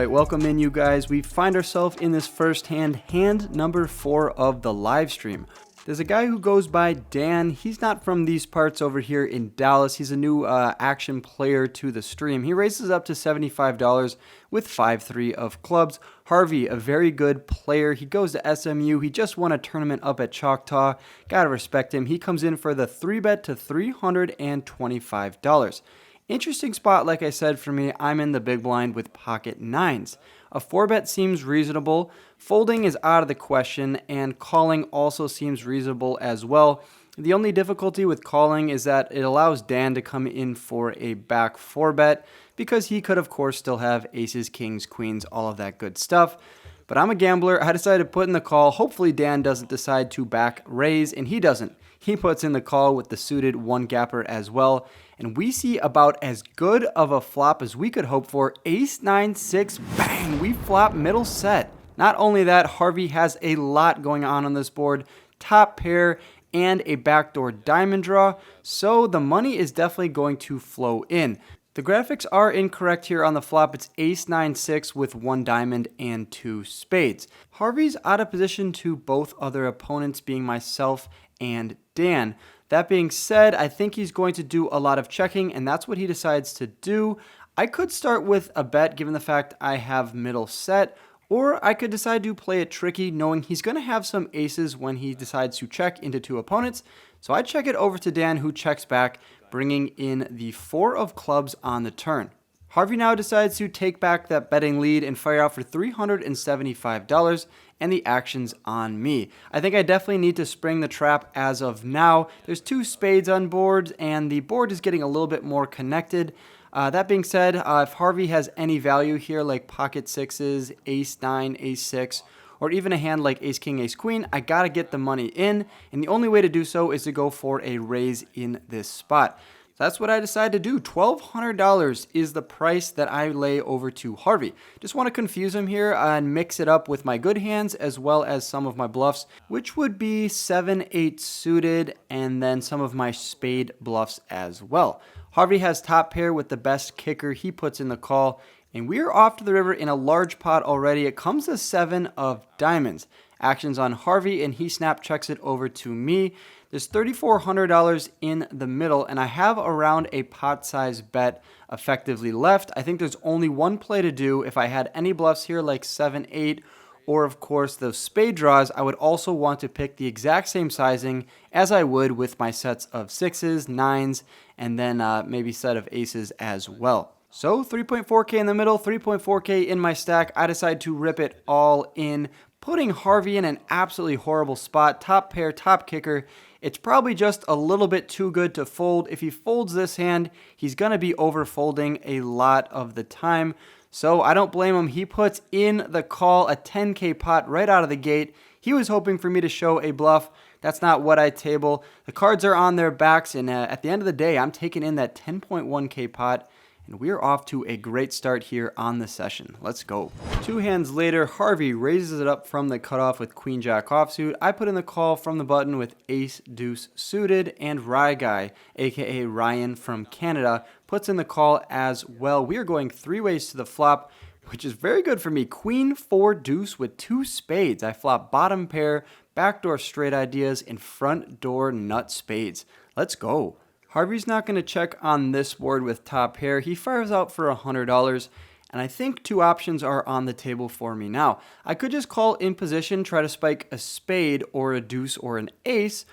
right, welcome in you guys. We find ourselves in this first hand number 4 of the live stream. There's a guy who goes by Dan. He's not from these parts over here in Dallas. He's a new action player to the stream. He raises up to $75 with 5-3 of clubs. Harvey, a very good player. He goes to SMU. He just won a tournament up at Choctaw. Gotta respect him. He comes in for the 3-bet to $325. Interesting spot, like I said, for me. I'm in the big blind with pocket nines. A 4-bet seems reasonable. Folding is out of the question, and calling also seems reasonable as well. The only difficulty with calling is that it allows Dan to come in for a back 4-bet because he could, of course, still have aces, kings, queens, all of that good stuff. But I'm a gambler. I decided to put in the call. Hopefully Dan doesn't decide to back raise, and he doesn't. He puts in the call with the suited 1-gapper as well. And we see about as good of a flop as we could hope for. Ace, 9, 6, bang, we flop middle set. Not only that, Harvey has a lot going on this board. Top pair and a backdoor diamond draw. So the money is definitely going to flow in. The graphics are incorrect here on the flop. It's ace, 9, 6 with 1 diamond and 2 spades. Harvey's out of position to both other opponents, being myself and Dan. That being said, I think he's going to do a lot of checking, and that's what he decides to do. I could start with a bet given the fact I have middle set, or I could decide to play it tricky knowing he's going to have some aces when he decides to check into 2 opponents. So I check it over to Dan, who checks back, bringing in the 4 of clubs on the turn. Harvey now decides to take back that betting lead and fire out for $375, and the action's on me. I think I definitely need to spring the trap as of now. There's 2 spades on board, and the board is getting a little bit more connected. That being said, if Harvey has any value here, like pocket sixes, ace 9, ace 6, or even a hand like ace king, ace queen, I gotta get the money in, and the only way to do so is to go for a raise in this spot. That's what I decided to do. $1,200 is the price that I lay over to Harvey. Just want to confuse him here and mix it up with my good hands as well as some of my bluffs, which would be 7, 8 suited and then some of my spade bluffs as well. Harvey has top pair with the best kicker. He puts in the call, and we're off to the river in a large pot already. It comes to 7 of diamonds. Actions on Harvey, and he snap checks it over to me. There's $3,400 in the middle, and I have around a pot size bet effectively left. I think there's only one play to do. If I had any bluffs here like 7, 8, or of course those spade draws, I would also want to pick the exact same sizing as I would with my sets of 6s, 9s, and then maybe set of aces as well. So 3.4K in the middle, 3.4K in my stack. I decide to rip it all in, putting Harvey in an absolutely horrible spot. Top pair, top kicker. It's probably just a little bit too good to fold. If he folds this hand, he's going to be over folding a lot of the time. So I don't blame him. He puts in the call, a 10K pot right out of the gate. He was hoping for me to show a bluff. That's not what I table. The cards are on their backs, and at the end of the day, I'm taking in that 10.1K pot. And we're off to a great start here on the session. Let's go. 2 hands later, Harvey raises it up from the cutoff with queen jack offsuit. I put in the call from the button with ace deuce suited, and Rye Guy, aka Ryan from Canada, puts in the call as well. We are going 3 ways to the flop, which is very good for me. Queen 4 deuce with 2 spades. I flop bottom pair, backdoor straight ideas, and front door nut spades. Let's go. Harvey's not going to check on this board with top pair. He fires out for $100, and I think 2 options are on the table for me now. I could just call in position, try to spike a spade or a deuce or an ace,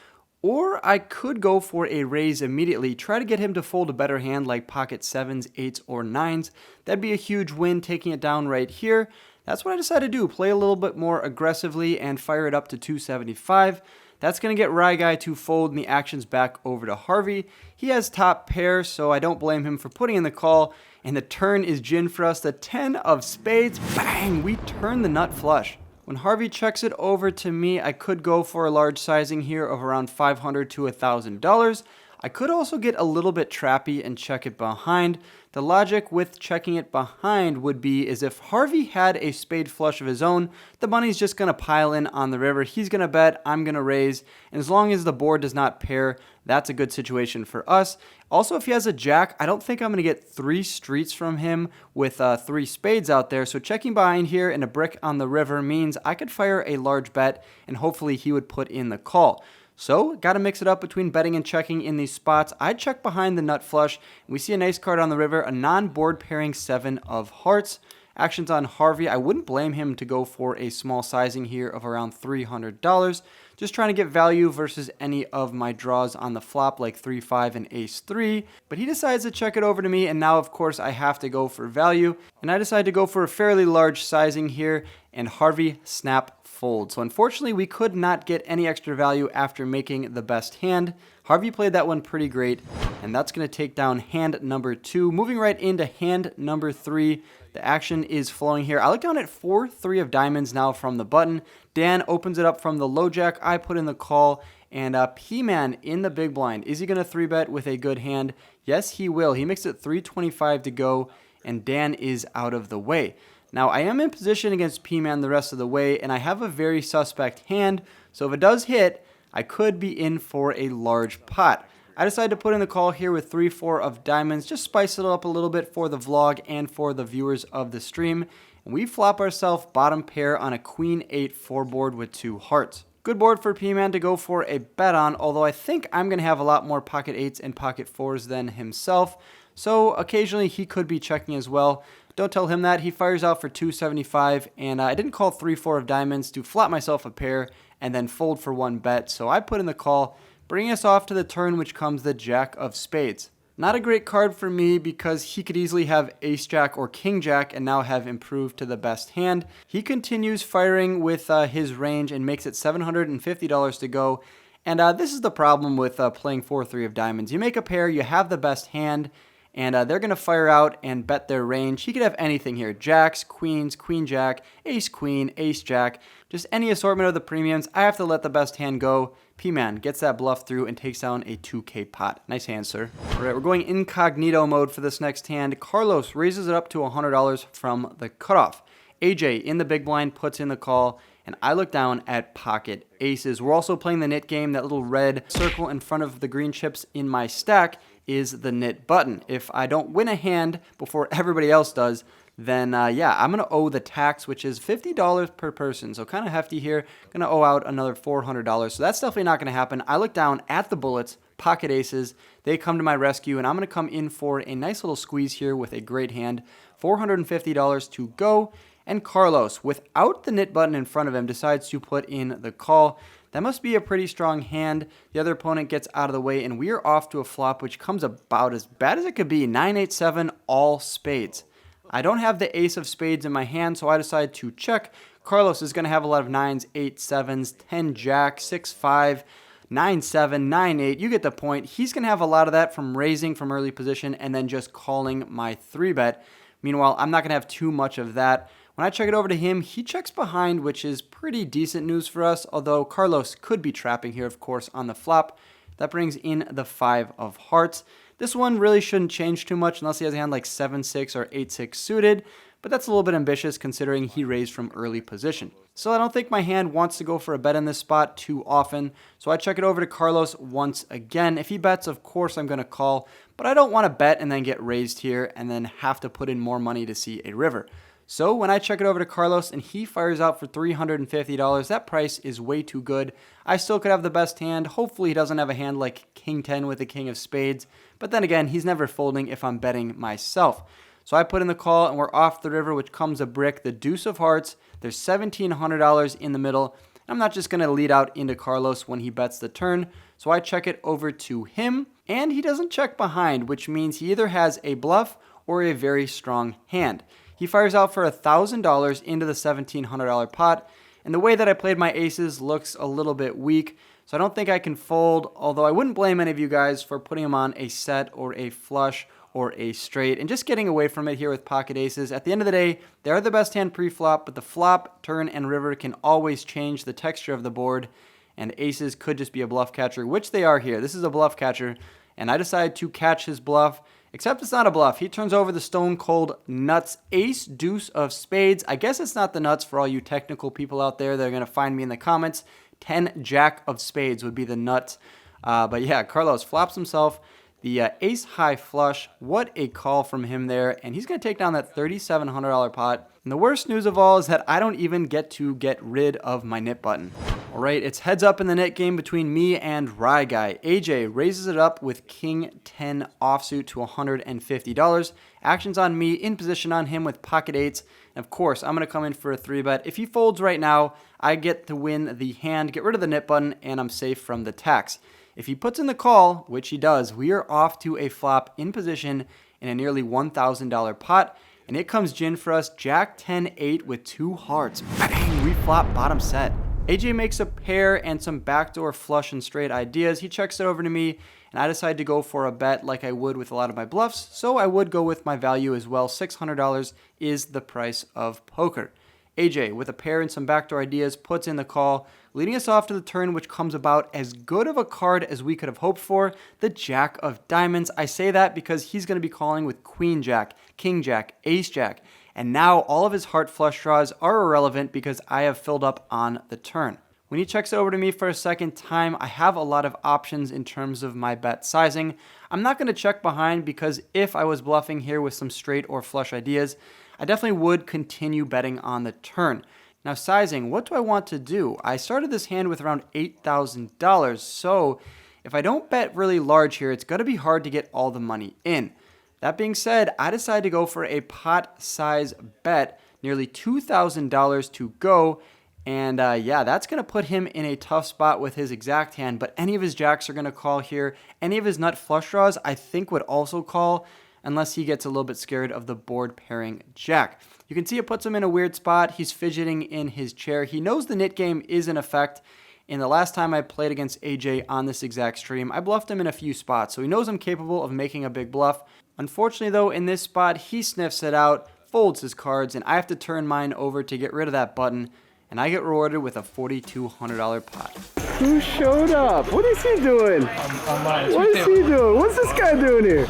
or I could go for a raise immediately, try to get him to fold a better hand like pocket 7s, 8s, or 9s. That'd be a huge win, taking it down right here. That's what I decided to do, play a little bit more aggressively and fire it up to 275. That's going to get Rye Guy to fold, and the action's back over to Harvey. He has top pair, so I don't blame him for putting in the call, and the turn is gin for us. The 10 of spades, bang, we turn the nut flush. When Harvey checks it over to me, I could go for a large sizing here of around $500 to $1,000. I could also get a little bit trappy and check it behind. The logic with checking it behind would be is if Harvey had a spade flush of his own, the money's just going to pile in on the river. He's going to bet, I'm going to raise, and as long as the board does not pair, that's a good situation for us. Also, if he has a jack, I don't think I'm going to get 3 streets from him with 3 spades out there, so checking behind here and a brick on the river means I could fire a large bet, and hopefully he would put in the call. So, got to mix it up between betting and checking in these spots. I check behind the nut flush, and we see a nice card on the river, a non-board pairing 7 of hearts. Actions on Harvey, I wouldn't blame him to go for a small sizing here of around $300. Just trying to get value versus any of my draws on the flop like 3-5 and ace-3. But he decides to check it over to me, and now of course I have to go for value. And I decide to go for a fairly large sizing here, and Harvey snap fold. So unfortunately we could not get any extra value after making the best hand. Harvey played that one pretty great, and that's going to take down hand number 2. Moving right into hand number 3. The action is flowing here. I look down at 4-3 of diamonds now from the button. Dan opens it up from the low jack. I put in the call, and P-Man in the big blind. Is he going to 3-bet with a good hand? Yes, he will. He makes it 325 to go, and Dan is out of the way. Now, I am in position against P-Man the rest of the way, and I have a very suspect hand, so if it does hit, I could be in for a large pot. I decided to put in the call here with 3-4 of diamonds, just spice it up a little bit for the vlog and for the viewers of the stream. And we flop ourselves bottom pair on a queen 8-4 board with 2 hearts. Good board for P-Man to go for a bet on, although I think I'm going to have a lot more pocket 8s and pocket 4s than himself. So occasionally he could be checking as well. Don't tell him that. He fires out for 275, and I didn't call 3-4 of diamonds to flop myself a pair and then fold for 1 bet. So I put in the call, bringing us off to the turn, which comes the jack of spades. Not a great card for me because he could easily have ace jack or king jack and now have improved to the best hand. He continues firing with his range and makes it $750 to go. And this is the problem with playing 4-3 of diamonds. You make a pair, you have the best hand, and they're going to fire out and bet their range. He could have anything here. Jacks, queens, queen jack, ace queen, ace jack, just any assortment of the premiums. I have to let the best hand go. P-Man gets that bluff through and takes down a 2K pot. Nice hand, sir. All right, we're going incognito mode for this next hand. Carlos raises it up to $100 from the cutoff. AJ in the big blind puts in the call, and I look down at pocket aces. We're also playing the nit game. That little red circle in front of the green chips in my stack is the nit button. If I don't win a hand before everybody else does, then yeah, I'm going to owe the tax, which is $50 per person. So kind of hefty here. Going to owe out another $400. So that's definitely not going to happen. I look down at the bullets, pocket aces. They come to my rescue, and I'm going to come in for a nice little squeeze here with a great hand. $450 to go. And Carlos, without the nit button in front of him, decides to put in the call. That must be a pretty strong hand. The other opponent gets out of the way, and we are off to a flop, which comes about as bad as it could be. 9-8-7, all spades. I don't have the ace of spades in my hand, so I decide to check. Carlos is going to have a lot of 9s, 8, 7s, 10 jack, 6-5, 9-7, 9-8. You get the point. He's going to have a lot of that from raising from early position and then just calling my 3-bet. Meanwhile, I'm not going to have too much of that. When I check it over to him, he checks behind, which is pretty decent news for us, although Carlos could be trapping here, of course, on the flop. That brings in the 5 of hearts. This one really shouldn't change too much unless he has a hand like 7-6 or 8-6 suited, but that's a little bit ambitious considering he raised from early position. So I don't think my hand wants to go for a bet in this spot too often, so I check it over to Carlos once again. If he bets, of course I'm going to call, but I don't want to bet and then get raised here and then have to put in more money to see a river. So when I check it over to Carlos and he fires out for $350, that price is way too good. I still could have the best hand. Hopefully he doesn't have a hand like King 10 with the King of Spades. But then again, he's never folding if I'm betting myself. So I put in the call and we're off the river, which comes a brick, the deuce of hearts. There's $1,700 in the middle. I'm not just going to lead out into Carlos when he bets the turn. So I check it over to him and he doesn't check behind, which means he either has a bluff or a very strong hand. He fires out for $1,000 into the $1,700 pot, and the way that I played my aces looks a little bit weak, so I don't think I can fold, although I wouldn't blame any of you guys for putting him on a set or a flush or a straight and just getting away from it here with pocket aces. At the end of the day, they are the best hand pre-flop, but the flop, turn, and river can always change the texture of the board, and aces could just be a bluff catcher, which they are here. This is a bluff catcher, and I decide to catch his bluff. Except it's not a bluff. He turns over the stone cold nuts, ace, deuce of spades. I guess it's not the nuts for all you technical people out there that are going to find me in the comments. 10 jack of spades would be the nuts. But yeah, Carlos flops himself the ace high flush. What a call from him there. And he's going to take down that $3,700 pot. And the worst news of all is that I don't even get rid of my nit button. All right, it's heads up in the net game between me and Rye Guy. AJ raises it up with King 10 offsuit to $150. Action's on me, in position on him with pocket eights. And of course, I'm going to come in for a 3-bet. If he folds right now, I get to win the hand, get rid of the nit button, and I'm safe from the tax. If he puts in the call, which he does, we are off to a flop in position in a nearly $1,000 pot. And it comes gin for us, Jack 10-8 with 2 hearts. Bang, we flop bottom set. AJ makes a pair and some backdoor flush and straight ideas. He checks it over to me, and I decide to go for a bet like I would with a lot of my bluffs, so I would go with my value as well. $600 is the price of poker. AJ, with a pair and some backdoor ideas, puts in the call, leading us off to the turn, which comes about as good of a card as we could have hoped for, the Jack of Diamonds. I say that because he's going to be calling with Queen Jack, King Jack, Ace Jack. And now all of his heart flush draws are irrelevant because I have filled up on the turn. When he checks it over to me for a second time, I have a lot of options in terms of my bet sizing. I'm not going to check behind because if I was bluffing here with some straight or flush ideas, I definitely would continue betting on the turn. Now sizing, what do I want to do? I started this hand with around $8,000, so if I don't bet really large here, it's going to be hard to get all the money in. That being said, I decided to go for a pot size bet, nearly $2,000 to go. And yeah, that's going to put him in a tough spot with his exact hand, but any of his jacks are going to call here. Any of his nut flush draws, I think, would also call, unless he gets a little bit scared of the board pairing jack. You can see it puts him in a weird spot. He's fidgeting in his chair. He knows the nit game is in effect. And the last time I played against AJ on this exact stream, I bluffed him in a few spots, so he knows I'm capable of making a big bluff. Unfortunately, though, in this spot, he sniffs it out, folds his cards, and I have to turn mine over to get rid of that button, and I get rewarded with a $4,200 pot. Who showed up? What is he doing? Online. What is he doing? What's this guy doing here?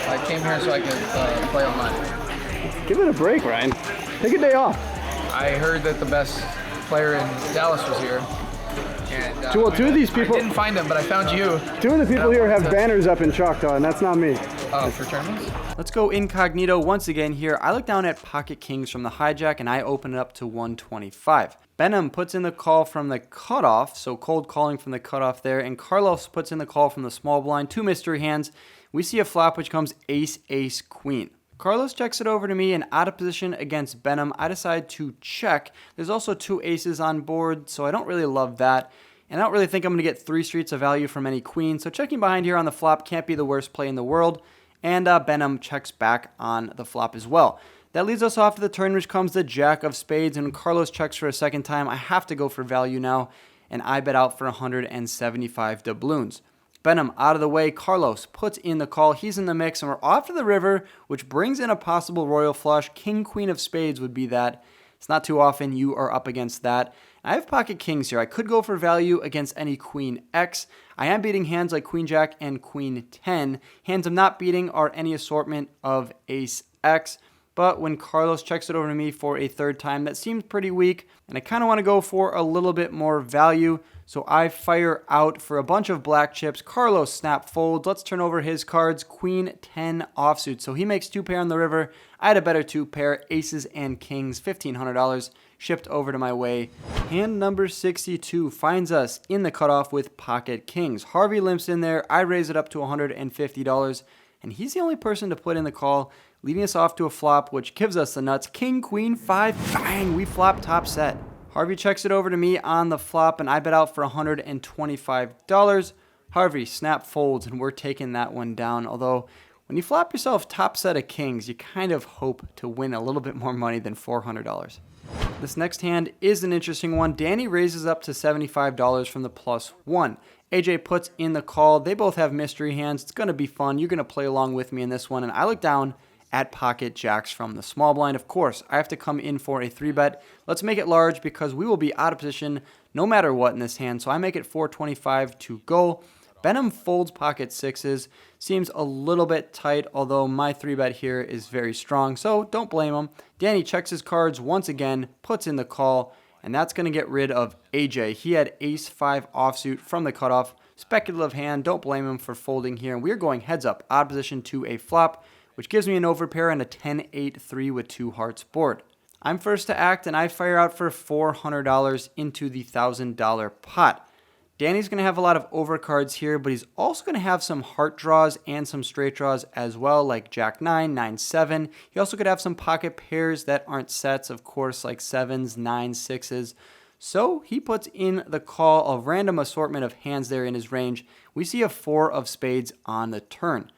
I came here so I could play online. Give it a break, Ryan. Take a day off. I heard that the best player in Dallas was here. And, Two of these people. I didn't find him, but I found you. 2 of the people here have banners up in Choctaw, and that's not me. Oh, for tournaments? Let's go incognito once again here. I look down at pocket kings from the hijack, and I open it up to 125. Benham puts in the call from the cutoff, so cold calling from the cutoff there, and Carlos puts in the call from the small blind. 2 mystery hands. We see a flop which comes ace, ace, queen. Carlos checks it over to me, and out of position against Benham, I decide to check. There's also 2 aces on board, so I don't really love that. And I don't really think I'm going to get 3 streets of value from any queen, so checking behind here on the flop can't be the worst play in the world. And Benham checks back on the flop as well. That leads us off to the turn, which comes the Jack of Spades, and when Carlos checks for a second time, I have to go for value now, and I bet out for 175 doubloons. Benham out of the way, Carlos puts in the call, he's in the mix, and we're off to the river, which brings in a possible royal flush. King, queen of spades would be that. It's not too often you are up against that. I have pocket kings here. I could go for value against any queen X. I am beating hands like queen jack and queen 10. Hands I'm not beating are any assortment of ace X. But when Carlos checks it over to me for a third time, that seems pretty weak, and I kind of want to go for a little bit more value. So I fire out for a bunch of black chips. Carlos snap folds. Let's turn over his cards. Queen 10 offsuit. So he makes 2 pair on the river. I had a better 2 pair, aces and kings, $1,500 shipped over to my way. Hand number 62 finds us in the cutoff with pocket kings. Harvey limps in there. I raise it up to $150, and he's the only person to put in the call, leading us off to a flop, which gives us the nuts. King, queen, 5, bang, we flop top set. Harvey checks it over to me on the flop, and I bet out for $125. Harvey snap folds, and we're taking that one down, although when you flop yourself top set of kings, you kind of hope to win a little bit more money than $400. This next hand is an interesting one. Danny raises up to $75 from the +1. AJ puts in the call. They both have mystery hands. It's going to be fun. You're going to play along with me in this one, and I look down at pocket jacks from the small blind. Of course, I have to come in for a 3-bet. Let's make it large because we will be out of position no matter what in this hand. So I make it $425 to go. Benham folds pocket sixes. Seems a little bit tight, although my 3-bet here is very strong, so don't blame him. Danny checks his cards once again, puts in the call, and that's going to get rid of AJ. He had ace-5 offsuit from the cutoff. Speculative hand, don't blame him for folding here. And we're going heads up, odd position to a flop, which gives me an overpair and a 10-8-3 with 2 hearts board. I'm first to act, and I fire out for $400 into the $1,000 pot. Danny's going to have a lot of overcards here, but he's also going to have some heart draws and some straight draws as well, like Jack 9, 9, 7. He also could have some pocket pairs that aren't sets, of course, like 7s, 9s, 6s. So he puts in the call, a random assortment of hands there in his range. We see a 4 of spades on the turn.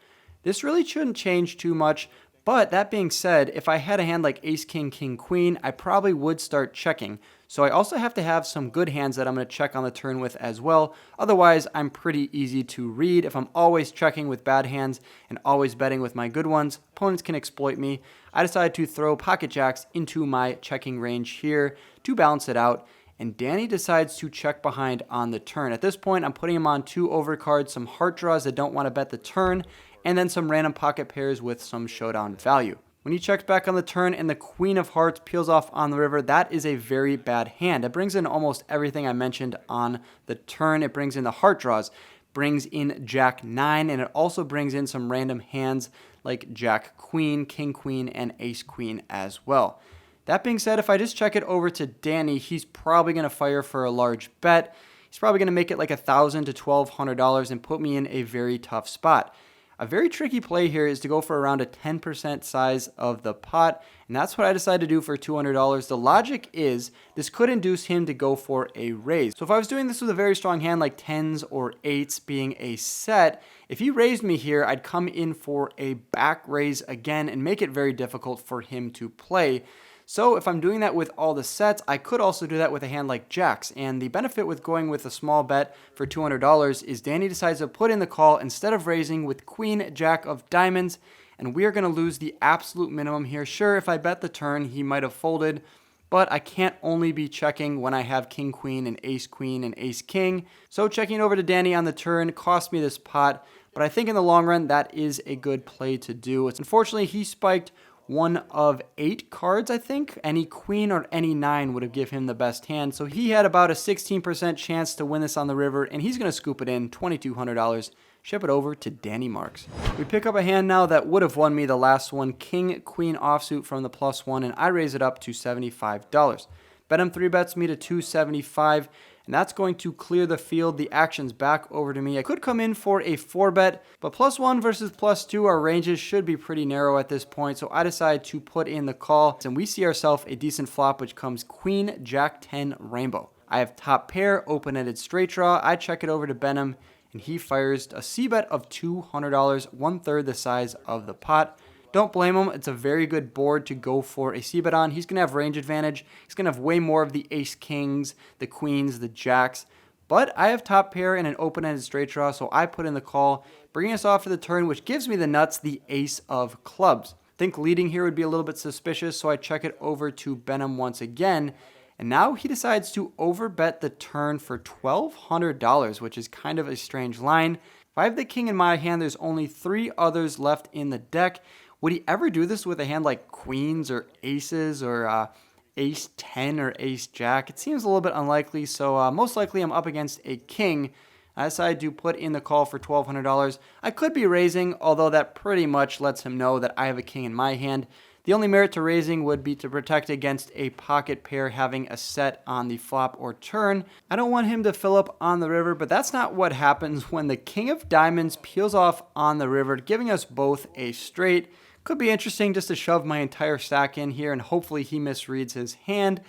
This really shouldn't change too much, but that being said, if I had a hand like ace, king, king, queen, I probably would start checking. So I also have to have some good hands that I'm going to check on the turn with as well. Otherwise, I'm pretty easy to read. If I'm always checking with bad hands and always betting with my good ones, opponents can exploit me. I decided to throw pocket jacks into my checking range here to balance it out. And Danny decides to check behind on the turn. At this point, I'm putting him on 2 overcards, some heart draws that don't want to bet the turn, and then some random pocket pairs with some showdown value. When he checks back on the turn and the queen of hearts peels off on the river, that is a very bad hand. It brings in almost everything I mentioned on the turn. It brings in the heart draws, brings in Jack 9, and it also brings in some random hands like Jack Queen, King Queen, and Ace Queen as well. That being said, if I just check it over to Danny, he's probably going to fire for a large bet. He's probably going to make it like $1,000 to $1,200 and put me in a very tough spot. A very tricky play here is to go for around a 10% size of the pot, and that's what I decided to do for $200. The logic is this could induce him to go for a raise. So if I was doing this with a very strong hand like 10s or 8s being a set, if he raised me here, I'd come in for a back raise again and make it very difficult for him to play. So if I'm doing that with all the sets, I could also do that with a hand like jacks. And the benefit with going with a small bet for $200 is Danny decides to put in the call instead of raising with queen, jack of diamonds. And we are going to lose the absolute minimum here. Sure, if I bet the turn, he might have folded. But I can't only be checking when I have king, queen, and ace, queen, and ace, king. So checking over to Danny on the turn cost me this pot. But I think in the long run, that is a good play to do. Unfortunately, he spiked 1 of 8 cards, I think. Any queen or any 9 would have given him the best hand. So he had about a 16% chance to win this on the river, and he's going to scoop it in, $2,200. Ship it over to Danny Marks. We pick up a hand now that would have won me the last one, king, queen offsuit from the +1, and I raise it up to $75. Benham 3-bets me to $275, and that's going to clear the field. The action's back over to me. I could come in for a 4-bet, but +1 versus +2, our ranges should be pretty narrow at this point, so I decide to put in the call, and we see ourselves a decent flop, which comes queen, jack 10, rainbow. I have top pair, open-ended straight draw. I check it over to Benham, and he fires a C-bet of $200, 1/3 the size of the pot. Don't blame him. It's a very good board to go for a C-bet on. He's going to have range advantage. He's going to have way more of the ace-kings, the queens, the jacks. But I have top pair and an open-ended straight draw, so I put in the call, bringing us off for the turn, which gives me the nuts, the ace of clubs. I think leading here would be a little bit suspicious, so I check it over to Benham once again. And now he decides to overbet the turn for $1,200, which is kind of a strange line. If I have the king in my hand, there's only 3 others left in the deck. Would he ever do this with a hand like queens or aces or ace 10 or ace jack? It seems a little bit unlikely, so most likely I'm up against a king. I decided to put in the call for $1,200. I could be raising, although that pretty much lets him know that I have a king in my hand. The only merit to raising would be to protect against a pocket pair having a set on the flop or turn. I don't want him to fill up on the river, but that's not what happens when the king of diamonds peels off on the river, giving us both a straight. Could be interesting just to shove my entire stack in here and hopefully he misreads his hand.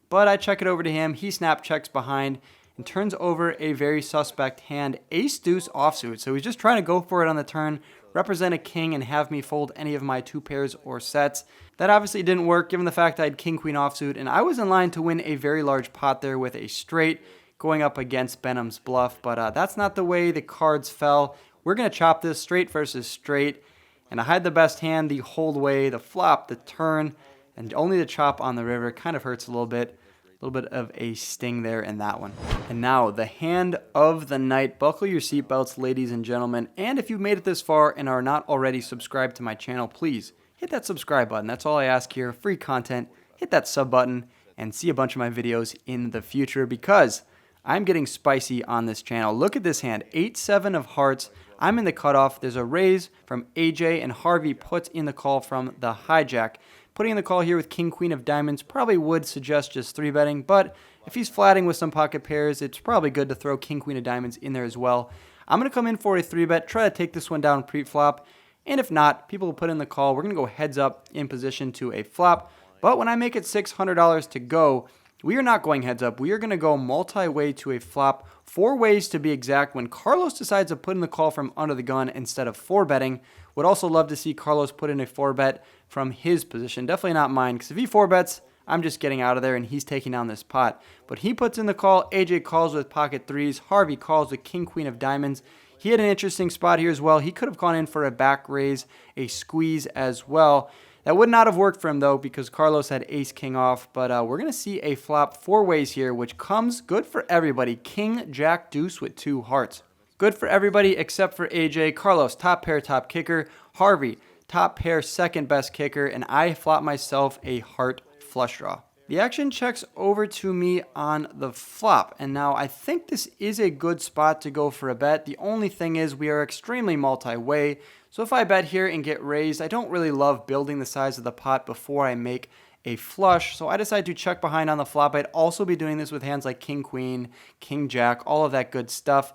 But I check it over to him, he snap checks behind and turns over a very suspect hand, ace deuce offsuit. So he's just trying to go for it on the turn, represent a king and have me fold any of my 2 pairs or sets. That obviously didn't work given the fact I had king queen offsuit and I was in line to win a very large pot there with a straight going up against Benham's bluff. But that's not the way the cards fell. We're going to chop this straight versus straight. And I had the best hand the whole way, the flop, the turn, and only the chop on the river. Kind of hurts a little bit. little bit of a sting there in that one. And now the hand of the night. Buckle your seatbelts, ladies and gentlemen. And if you've made it this far and are not already subscribed to my channel, please hit that subscribe button. That's all I ask here. Free content. Hit that sub button and see a bunch of my videos in the future, because I'm getting spicy on this channel. Look at this hand, 8-7 of hearts. I'm in the cutoff. There's a raise from AJ, and Harvey puts in the call from the hijack. Putting in the call here with king, queen of diamonds probably would suggest just 3-betting, but if he's flatting with some pocket pairs, it's probably good to throw king, queen of diamonds in there as well. I'm going to come in for a 3-bet, try to take this one down pre-flop, and if not, people will put in the call. We're going to go heads up in position to a flop, but when I make it $600 to go, we are not going heads up. We are going to go multi-way to a flop, 4 ways to be exact, when Carlos decides to put in the call from under the gun instead of 4-betting. Would also love to see Carlos put in a 4-bet from his position. Definitely not mine, because if he 4-bets, I'm just getting out of there and he's taking down this pot. But he puts in the call. AJ calls with pocket 3s. Harvey calls with king, queen of diamonds. He had an interesting spot here as well. He could have gone in for a back raise, a squeeze as well. That would not have worked for him, though, because Carlos had ace-king off. But we're going to see a flop 4 ways here, which comes good for everybody. King, jack, deuce with 2 hearts. Good for everybody except for AJ. Carlos, top pair, top kicker. Harvey, top pair, second best kicker. And I flop myself a heart flush draw. The action checks over to me on the flop. And now I think this is a good spot to go for a bet. The only thing is we are extremely multi-way. So if I bet here and get raised, I don't really love building the size of the pot before I make a flush. So I decide to check behind on the flop. I'd also be doing this with hands like king, queen, king, jack, all of that good stuff.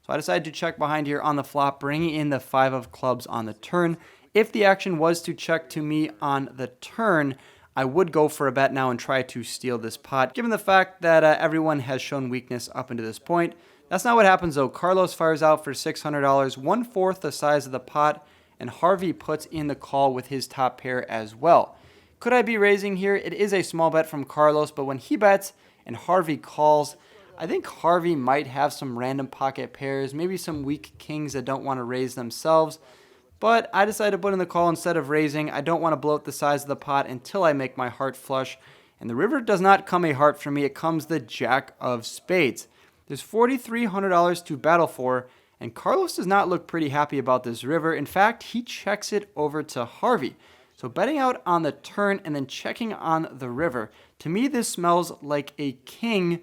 So I decided to check behind here on the flop, bringing in the 5 of clubs on the turn. If the action was to check to me on the turn, I would go for a bet now and try to steal this pot, given the fact that everyone has shown weakness up until this point. That's not what happens, though. Carlos fires out for $600, 1/4 the size of the pot, and Harvey puts in the call with his top pair as well. Could I be raising here? It is a small bet from Carlos, but when he bets and Harvey calls, I think Harvey might have some random pocket pairs, maybe some weak kings that don't want to raise themselves. But I decided to put in the call instead of raising. I don't want to blow up the size of the pot until I make my heart flush. And the river does not come a heart for me. It comes the jack of spades. There's $4,300 to battle for, and Carlos does not look pretty happy about this river. In fact, he checks it over to Harvey. So betting out on the turn and then checking on the river. To me, this smells like a king,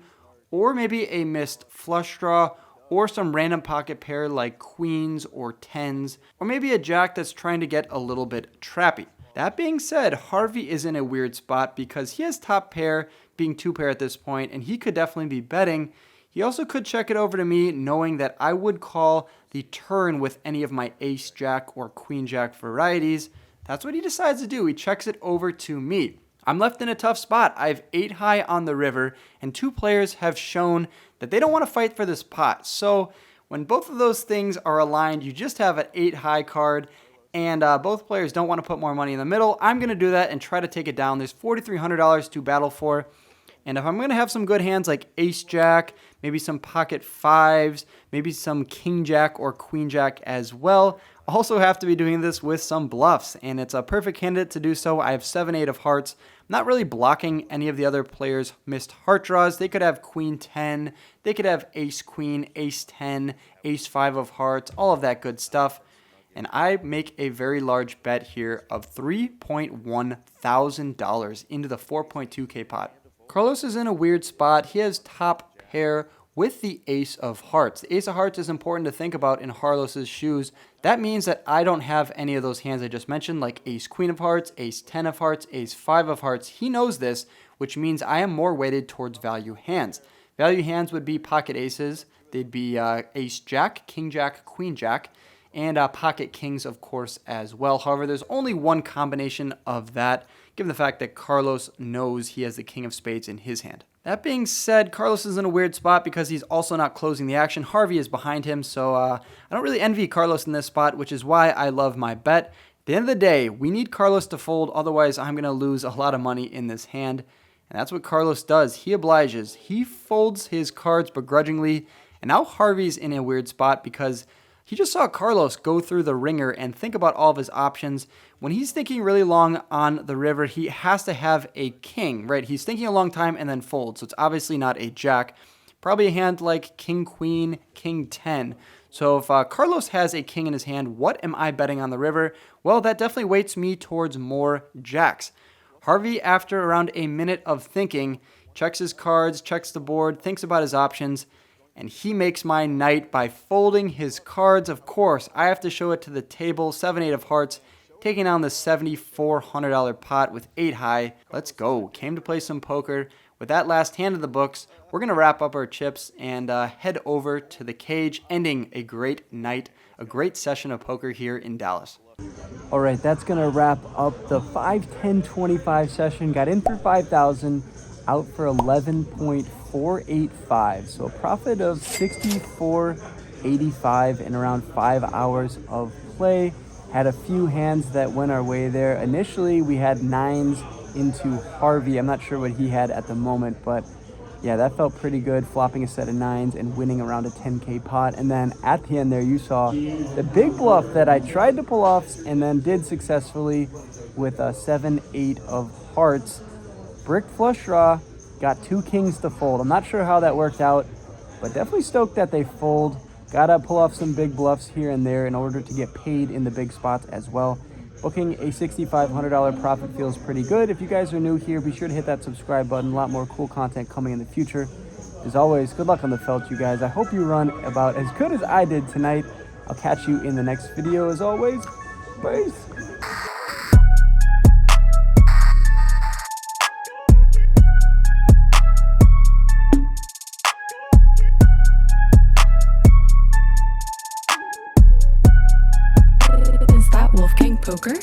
or maybe a missed flush draw, or some random pocket pair like queens or tens, or maybe a jack that's trying to get a little bit trappy. That being said, Harvey is in a weird spot because he has top pair being 2 pair at this point, and he could definitely be betting. He also could check it over to me, knowing that I would call the turn with any of my ace jack or queen jack varieties. That's what he decides to do. He checks it over to me. I'm left in a tough spot. I have 8 high on the river, and 2 players have shown that they don't want to fight for this pot. So when both of those things are aligned, you just have an 8 high card, and both players don't want to put more money in the middle. I'm going to do that and try to take it down. There's $4,300 to battle for. And if I'm going to have some good hands like ace jack, maybe some pocket 5s, maybe some king jack or queen jack as well, I also have to be doing this with some bluffs, and it's a perfect candidate to do so. I have 7-8 of hearts. I'm not really blocking any of the other players' missed heart draws. They could have queen 10, they could have ace queen, ace 10, ace 5 of hearts, all of that good stuff. And I make a very large bet here of $3.1 thousand into the 4.2K pot. Carlos is in a weird spot. He has top pair with the ace of hearts. The ace of hearts is important to think about in Carlos's shoes. That means that I don't have any of those hands I just mentioned, like ace queen of hearts, ace 10 of hearts, ace 5 of hearts. He knows this, which means I am more weighted towards value hands. Value hands would be pocket aces. They'd be ace jack, king jack, queen jack, and pocket kings, of course, as well. However, there's only one combination of that, given the fact that Carlos knows he has the king of spades in his hand. That being said, Carlos is in a weird spot because he's also not closing the action. Harvey is behind him, so I don't really envy Carlos in this spot, which is why I love my bet. At the end of the day, we need Carlos to fold, otherwise I'm going to lose a lot of money in this hand. And that's what Carlos does. He obliges. He folds his cards begrudgingly, and now Harvey's in a weird spot because He just saw Carlos go through the ringer and think about all of his options. When he's thinking really long on the river, he has to have a king, right? He's thinking a long time and then folds, so it's obviously not a jack. Probably a hand like king, queen, king 10. So if Carlos has a king in his hand, what am I betting on the river? Well, that definitely weights me towards more jacks. Harvey, after around a minute of thinking, checks his cards, checks the board, thinks about his options, and he makes my night by folding his cards. Of course, I have to show it to the table. 7-8 of hearts, taking on the $7,400 pot with 8 high. Let's go. Came to play some poker. With that last hand of the books, we're going to wrap up our chips and head over to the cage, ending a great night, a great session of poker here in Dallas. All right, that's going to wrap up the 5-10-25 session. Got in for 5,000, out for 11.485. So a profit of 64.85 in around 5 hours of play. Had a few hands that went our way there. Initially, we had 9s into Harvey. I'm not sure what he had at the moment, but yeah, that felt pretty good, flopping a set of 9s and winning around a 10K pot. And then at the end there, you saw the big bluff that I tried to pull off and then did successfully with a 7-8 of hearts. Brick flush draw, got 2 kings to fold. I'm not sure how that worked out, but definitely stoked that they fold. Gotta pull off some big bluffs here and there in order to get paid in the big spots as well. Booking a $6,500 profit feels pretty good. If you guys are new here, be sure to hit that subscribe button. A lot more cool content coming in the future. As always, good luck on the felt, you guys. I hope you run about as good as I did tonight. I'll catch you in the next video. As always, peace. Is that Wolfgang Poker?